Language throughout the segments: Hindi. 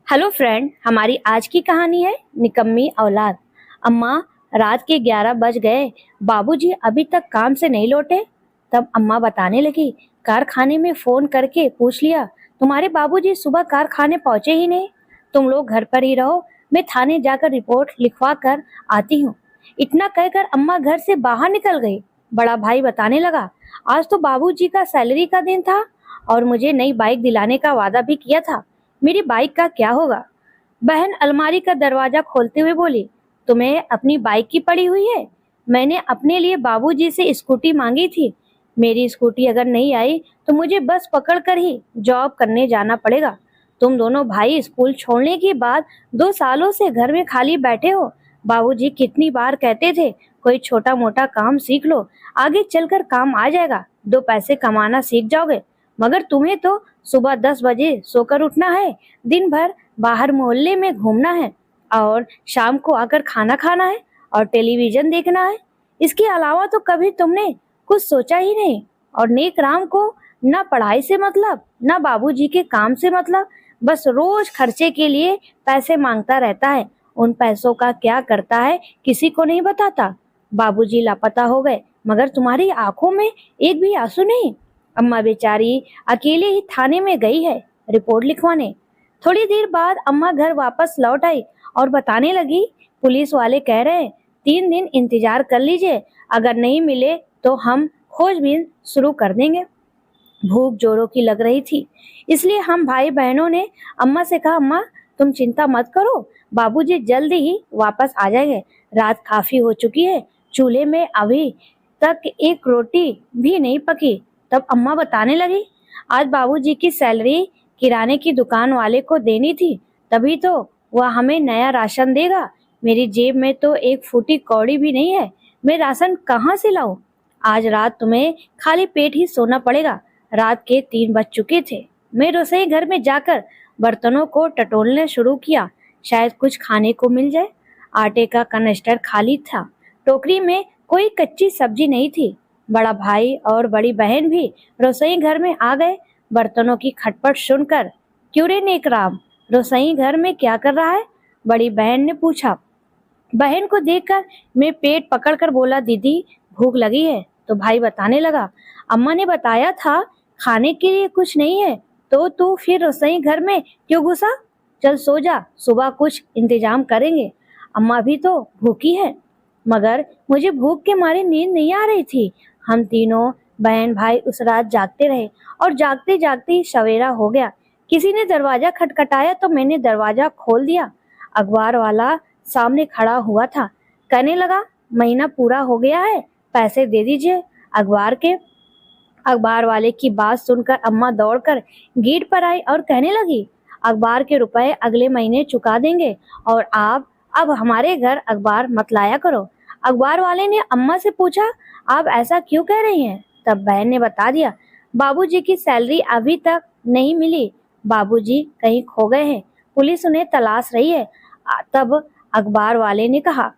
हेलो फ्रेंड, हमारी आज की कहानी है निकम्मी औलाद। अम्मा, रात के 11 बज गए, बाबूजी अभी तक काम से नहीं लौटे। तब अम्मा बताने लगी, कारखाने में फोन करके पूछ लिया, तुम्हारे बाबूजी सुबह कारखाने पहुंचे ही नहीं। तुम लोग घर पर ही रहो, मैं थाने जाकर रिपोर्ट लिखवा कर आती हूँ। इतना कहकर अम्मा घर से बाहर निकल गई। बड़ा भाई बताने लगा, आज तो बाबूजी का सैलरी का दिन था और मुझे नई बाइक दिलाने का वादा भी किया था। मेरी बाइक का क्या होगा? बहन अलमारी का दरवाजा खोलते हुए बोली, तुम्हें अपनी बाइक की पड़ी हुई है? मैंने अपने लिए बाबूजी से स्कूटी मांगी थी। मेरी स्कूटी अगर नहीं आई तो मुझे बस पकड़कर ही जॉब करने जाना पड़ेगा। तुम दोनों भाई स्कूल छोड़ने के बाद 2 सालों से घर में खाली बैठे हो। बाबूजी कितनी बार कहते थे, कोई छोटा मोटा काम सीख लो, आगे चलकर काम आ जाएगा, 2 पैसे कमाना सीख जाओगे। मगर तुम्हें तो सुबह 10 बजे सोकर उठना है, दिन भर बाहर मोहल्ले में घूमना है और शाम को आकर खाना खाना है और टेलीविजन देखना है। इसके अलावा तो कभी तुमने कुछ सोचा ही नहीं। और नेक राम को न पढ़ाई से मतलब, न बाबूजी के काम से मतलब, बस रोज खर्चे के लिए पैसे मांगता रहता है। उन पैसों का क्या करता है किसी को नहीं बताता। बाबूजी लापता हो गए, मगर तुम्हारी आंखों में एक भी आंसू नहीं। अम्मा बेचारी अकेले ही थाने में गई है रिपोर्ट लिखवाने। थोड़ी देर बाद अम्मा घर वापस लौट आई और बताने लगी, पुलिस वाले कह रहे हैं 3 दिन इंतजार कर लीजिए, अगर नहीं मिले तो हम खोजबीन शुरू कर देंगे। भूख जोरों की लग रही थी, इसलिए हम भाई बहनों ने अम्मा से कहा, अम्मा तुम चिंता मत करो, बाबूजी जल्दी ही वापस आ जाएंगे। रात काफी हो चुकी है, चूल्हे में अभी तक एक रोटी भी नहीं पकी। तब अम्मा बताने लगी, आज बाबूजी की सैलरी किराने की दुकान वाले को देनी थी, तभी तो वह हमें नया राशन देगा। मेरी जेब में तो एक फूटी कौड़ी भी नहीं है, मैं राशन कहाँ से लाऊं? आज रात तुम्हें खाली पेट ही सोना पड़ेगा। रात के 3 बज चुके थे। मैं रसोई घर में जाकर बर्तनों को टटोलने शुरू किया, शायद कुछ खाने को मिल जाए। आटे का कनस्टर खाली था, टोकरी में कोई कच्ची सब्जी नहीं थी। बड़ा भाई और बड़ी बहन भी रसोई घर में आ गए। बर्तनों की खटपट सुनकर, क्यों रे नेकराम, रसोई घर में क्या कर रहा है? बड़ी बहन ने पूछा। बहन को देखकर मैं पेट पकड़कर बोला, दीदी भूख लगी है। तो भाई बताने लगा, अम्मा ने बताया था खाने के लिए कुछ नहीं है, तो तू फिर रसोई घर में क्यों घुसा? चल सो जा, सुबह कुछ इंतजाम करेंगे। अम्मा भी तो भूखी है। मगर मुझे भूख के मारे नींद नहीं आ रही थी। हम तीनों बहन भाई उस रात जागते रहे और जागते जागते ही सवेरा हो गया। किसी ने दरवाजा खटखटाया तो मैंने दरवाजा खोल दिया। अखबार वाला सामने खड़ा हुआ था, कहने लगा, महीना पूरा हो गया है, पैसे दे दीजिए। अखबार वाले की बात सुनकर अम्मा दौड़कर गेट पर आई और कहने लगी, अखबार के रुपए अगले महीने चुका देंगे और आप अब हमारे घर अखबार मत लाया करो। अखबार वाले ने अम्मा से पूछा, आप ऐसा क्यों कह रही हैं? तब बहन ने बता दिया, बाबूजी की सैलरी अभी तक नहीं मिली, बाबूजी कहीं खो गए हैं, पुलिस उन्हें तलाश रही है। तब अखबार वाले ने कहा,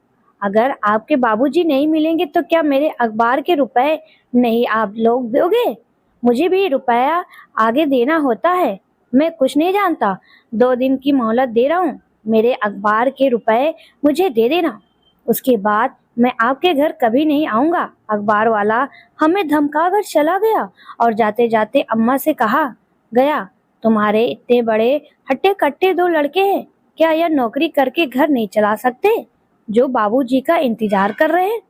अगर आपके बाबूजी नहीं मिलेंगे तो क्या मेरे अखबार के रुपए नहीं आप लोग दोगे? मुझे भी रुपया आगे देना होता है, मैं कुछ नहीं जानता। 2 दिन की मोहलत दे रहा हूँ, मेरे अखबार के रुपए मुझे दे देना, उसके बाद मैं आपके घर कभी नहीं आऊंगा। अखबार वाला हमें धमकाकर चला गया और जाते जाते अम्मा से कहा गया, तुम्हारे इतने बड़े हट्टे कट्टे 2 लड़के हैं, क्या यह नौकरी करके घर नहीं चला सकते जो बाबूजी का इंतजार कर रहे हैं?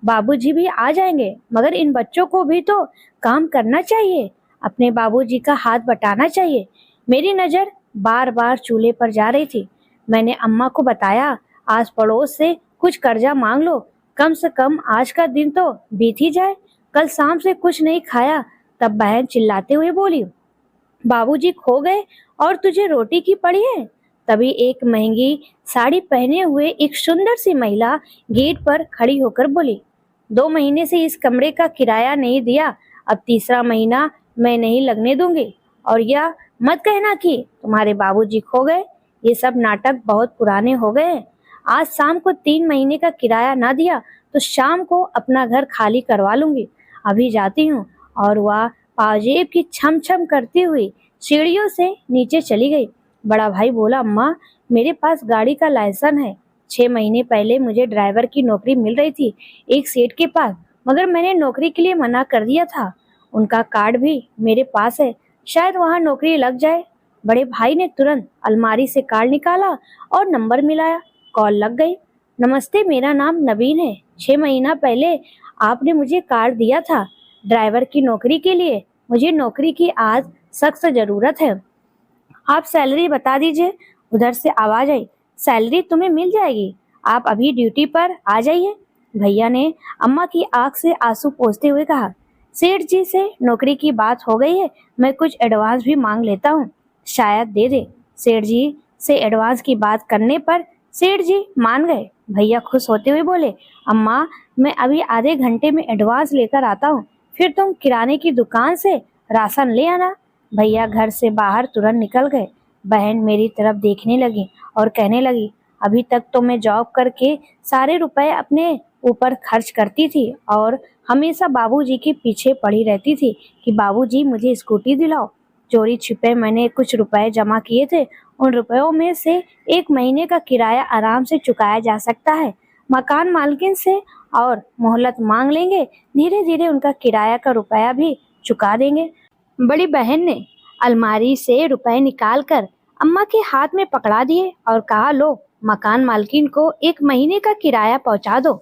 बाबूजी भी आ जाएंगे, मगर इन बच्चों को भी तो काम करना चाहिए, अपने बाबूजी का हाथ बटाना चाहिए। मेरी नजर बार बार चूल्हे पर जा रही थी। मैंने अम्मा को बताया, आस पड़ोस से कुछ कर्जा मांग लो, कम से कम आज का दिन तो बीत ही जाए। कल शाम से कुछ नहीं खाया। तब बहन चिल्लाते हुए बोली, बाबूजी खो गए और तुझे रोटी की पड़ी है? तभी एक महंगी साड़ी पहने हुए एक सुंदर सी महिला गेट पर खड़ी होकर बोली, 2 महीने से इस कमरे का किराया नहीं दिया, अब तीसरा महीना मैं नहीं लगने दूंगी। और यह मत कहना कि तुम्हारे बाबूजी खो गए, ये सब नाटक बहुत पुराने हो गए हैं। आज शाम को 3 महीने का किराया ना दिया तो शाम को अपना घर खाली करवा लूंगी। अभी जाती हूँ। और वह पाजेब की छम छम करती हुई सीढ़ियों से नीचे चली गई। बड़ा भाई बोला, अम्मा मेरे पास गाड़ी का लाइसेंस है। 6 महीने पहले मुझे ड्राइवर की नौकरी मिल रही थी एक सेठ के पास, मगर मैंने नौकरी के लिए मना कर दिया था। उनका कार्ड भी मेरे पास है, शायद वहाँ नौकरी लग जाए। बड़े भाई ने तुरंत अलमारी से कार्ड निकाला और नंबर मिलाया। कॉल लग गई। नमस्ते, मेरा नाम नवीन है। 6 महीना पहले आपने मुझे कार्ड दिया था ड्राइवर की नौकरी के लिए। मुझे नौकरी की आज सख्त जरूरत है। आप सैलरी बता दीजिए। उधर से आवाज आई, सैलरी तुम्हें मिल जाएगी, आप अभी ड्यूटी पर आ जाइए। भैया ने अम्मा की आंख से आंसू पोंछते हुए कहा, सेठ जी से नौकरी की बात हो गई है, मैं कुछ एडवांस भी मांग लेता हूँ, शायद दे दे। सेठ जी से एडवांस की बात करने पर सेठ जी मान गए। भैया खुश होते हुए बोले, अम्मा मैं अभी आधे घंटे में एडवांस लेकर आता हूँ, फिर तुम किराने की दुकान से राशन ले आना। भैया घर से बाहर तुरंत निकल गए। बहन मेरी तरफ देखने लगी और कहने लगी, अभी तक तो मैं जॉब करके सारे रुपए अपने ऊपर खर्च करती थी और हमेशा बाबूजी के पीछे पड़ी रहती थी कि बाबूजी मुझे स्कूटी दिलाओ। चोरी छिपे मैंने कुछ रुपए जमा किए थे, उन रुपयों में से 1 महीने का किराया आराम से चुकाया जा सकता है। मकान मालकिन से और मोहलत मांग लेंगे, धीरे धीरे उनका किराया का रुपया भी चुका देंगे। बड़ी बहन ने अलमारी से रुपए निकालकर अम्मा के हाथ में पकड़ा दिए और कहा, लो मकान मालकिन को 1 महीने का किराया पहुंचा दो।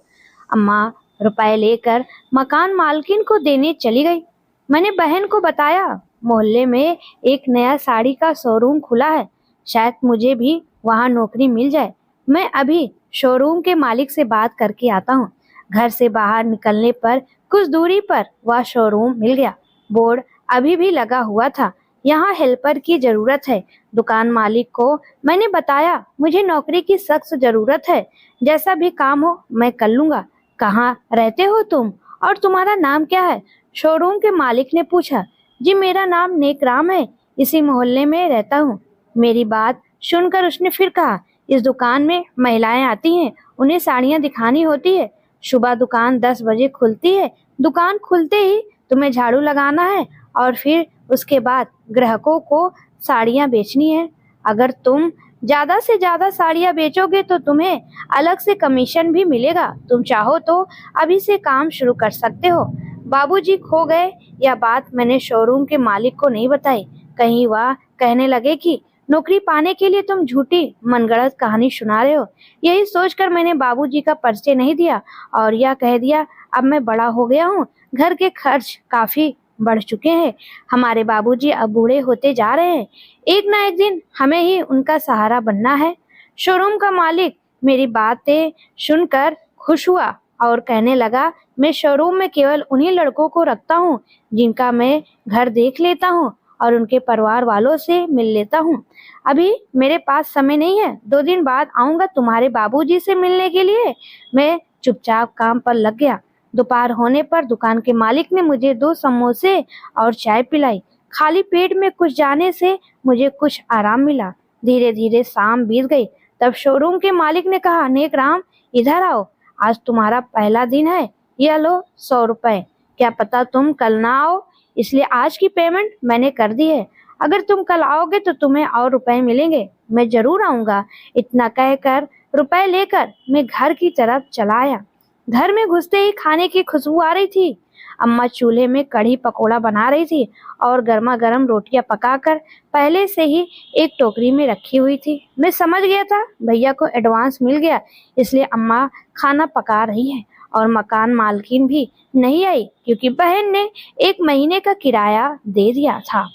अम्मा रुपए लेकर मकान मालकिन को देने चली गई। मैंने बहन को बताया, मोहल्ले में एक नया साड़ी का शोरूम खुला है, शायद मुझे भी वहां नौकरी मिल जाए। मैं अभी शोरूम के मालिक से बात करके आता हूँ। घर से बाहर निकलने पर कुछ दूरी पर वह शोरूम मिल गया। बोर्ड अभी भी लगा हुआ था, यहाँ हेल्पर की जरूरत है। दुकान मालिक को मैंने बताया, मुझे नौकरी की सख्त जरूरत है, जैसा भी काम हो मैं कर लूंगा। कहाँ रहते हो तुम और तुम्हारा नाम क्या है? शोरूम के मालिक ने पूछा। जी मेरा नाम नेकराम है, इसी मोहल्ले में रहता हूँ। मेरी बात सुनकर उसने फिर कहा, इस दुकान में महिलाएं आती हैं, उन्हें साड़ियाँ दिखानी होती है। सुबह दुकान 10 बजे खुलती है। दुकान खुलते ही तुम्हें झाड़ू लगाना है और फिर उसके बाद ग्राहकों को साड़ियाँ बेचनी है। अगर तुम ज्यादा से ज्यादा साड़ियाँ बेचोगे तो तुम्हें अलग से कमीशन भी मिलेगा। तुम चाहो तो अभी से काम शुरू कर सकते हो। बाबूजी खो गए, यह बात मैंने शोरूम के मालिक को नहीं बताई, कहीं वह कहने लगे कि नौकरी पाने के लिए तुम झूठी मनगढ़ंत कहानी सुना रहे हो। यही सोचकर मैंने बाबूजी का परिचय नहीं दिया और यह कह दिया, अब मैं बड़ा हो गया हूँ, घर के खर्च काफी बढ़ चुके हैं, हमारे बाबूजी अब बूढ़े होते जा रहे हैं, एक ना एक दिन हमें ही उनका सहारा बनना है। शोरूम का मालिक मेरी बातें सुनकर खुश हुआ और कहने लगा, मैं शोरूम में केवल उन्हीं लड़कों को रखता हूँ जिनका मैं घर देख लेता हूँ और उनके परिवार वालों से मिल लेता हूँ। अभी मेरे पास समय नहीं है, 2 दिन बाद आऊंगा तुम्हारे बाबूजी से मिलने के लिए। मैं चुपचाप काम पर लग गया। दोपहर होने पर दुकान के मालिक ने मुझे 2 समोसे और चाय पिलाई। खाली पेट में कुछ जाने से मुझे कुछ आराम मिला। धीरे धीरे शाम बीत गई। तब शोरूम के मालिक ने कहा, नेकराम इधर आओ, आज तुम्हारा पहला दिन है, यह लो 100 रुपए। क्या पता तुम कल ना आओ, इसलिए आज की पेमेंट मैंने कर दी है। अगर तुम कल आओगे तो तुम्हें और रुपए मिलेंगे। मैं जरूर आऊंगा। इतना कहकर रुपए लेकर मैं घर की तरफ चला आया। घर में घुसते ही खाने की खुशबू आ रही थी। अम्मा चूल्हे में कढ़ी पकोड़ा बना रही थी और गर्मा गर्म रोटियां पकाकर पहले से ही एक टोकरी में रखी हुई थी। मैं समझ गया था भैया को एडवांस मिल गया, इसलिए अम्मा खाना पका रही है और मकान मालकिन भी नहीं आई क्योंकि बहन ने 1 महीने का किराया दे दिया था।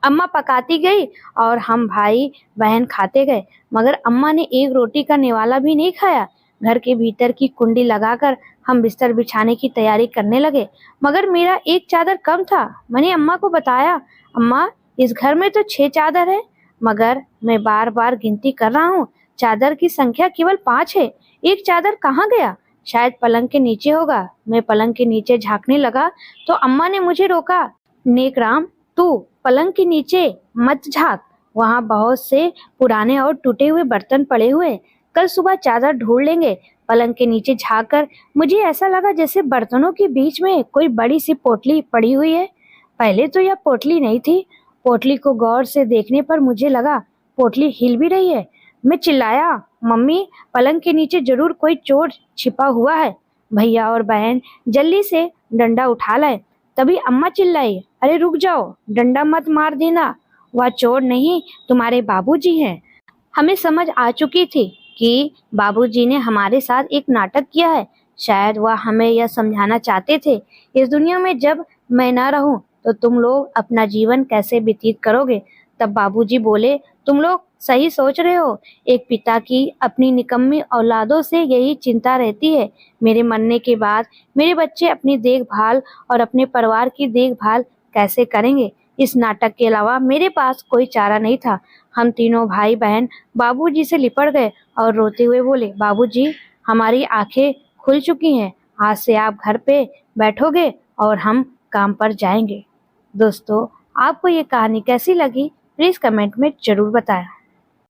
अम्मा पकाती गई और हम भाई बहन खाते गए, मगर अम्मा ने एक रोटी का निवाला भी नहीं खाया। घर के भीतर की कुंडी लगाकर हम बिस्तर बिछाने की तैयारी करने लगे, मगर मेरा एक चादर कम था। मैंने अम्मा को बताया, अम्मा इस घर में तो 6 चादर है, मगर मैं बार बार गिनती कर रहा हूँ, चादर की संख्या केवल 5 है। एक चादर कहाँ गया? शायद पलंग के नीचे होगा। मैं पलंग के नीचे झांकने लगा तो अम्मा ने मुझे रोका। नेकराम, तू पलंग के नीचे मत झांक, वहाँ बहुत से पुराने और टूटे हुए बर्तन पड़े हुए, कल सुबह चादर ढूंढ लेंगे। पलंग के नीचे झांककर मुझे ऐसा लगा जैसे बर्तनों के बीच में कोई बड़ी सी पोटली पड़ी हुई है। पहले तो यह पोटली नहीं थी। पोटली को गौर से देखने पर मुझे लगा पोटली हिल भी रही है। मैं चिल्लाया, मम्मी पलंग के नीचे जरूर कोई चोर छिपा हुआ है। भैया और बहन जल्दी से डंडा उठा लाए। तभी अम्मा चिल्लाई, अरे रुक जाओ, डंडा मत मार देना, वह चोर नहीं तुम्हारे बाबूजी हैं। हमें समझ आ चुकी थी कि बाबूजी ने हमारे साथ एक नाटक किया है। शायद वह हमें यह समझाना चाहते थे, इस दुनिया में जब मैं ना रहूं तो तुम लोग अपना जीवन कैसे व्यतीत करोगे। तब बाबूजी बोले, तुम लोग सही सोच रहे हो। एक पिता की अपनी निकम्मी औलादों से यही चिंता रहती है। मेरे मरने के बाद मेरे बच्चे अपनी देखभाल और अपने परिवार की देखभाल कैसे करेंगे। इस नाटक के अलावा मेरे पास कोई चारा नहीं था। हम तीनों भाई बहन बाबूजी से लिपट गए और रोते हुए बोले, बाबूजी हमारी आंखें खुल चुकी हैं, आज से आप घर पे बैठोगे और हम काम पर जाएंगे। दोस्तों, आपको ये कहानी कैसी लगी प्लीज कमेंट में जरूर बताएं।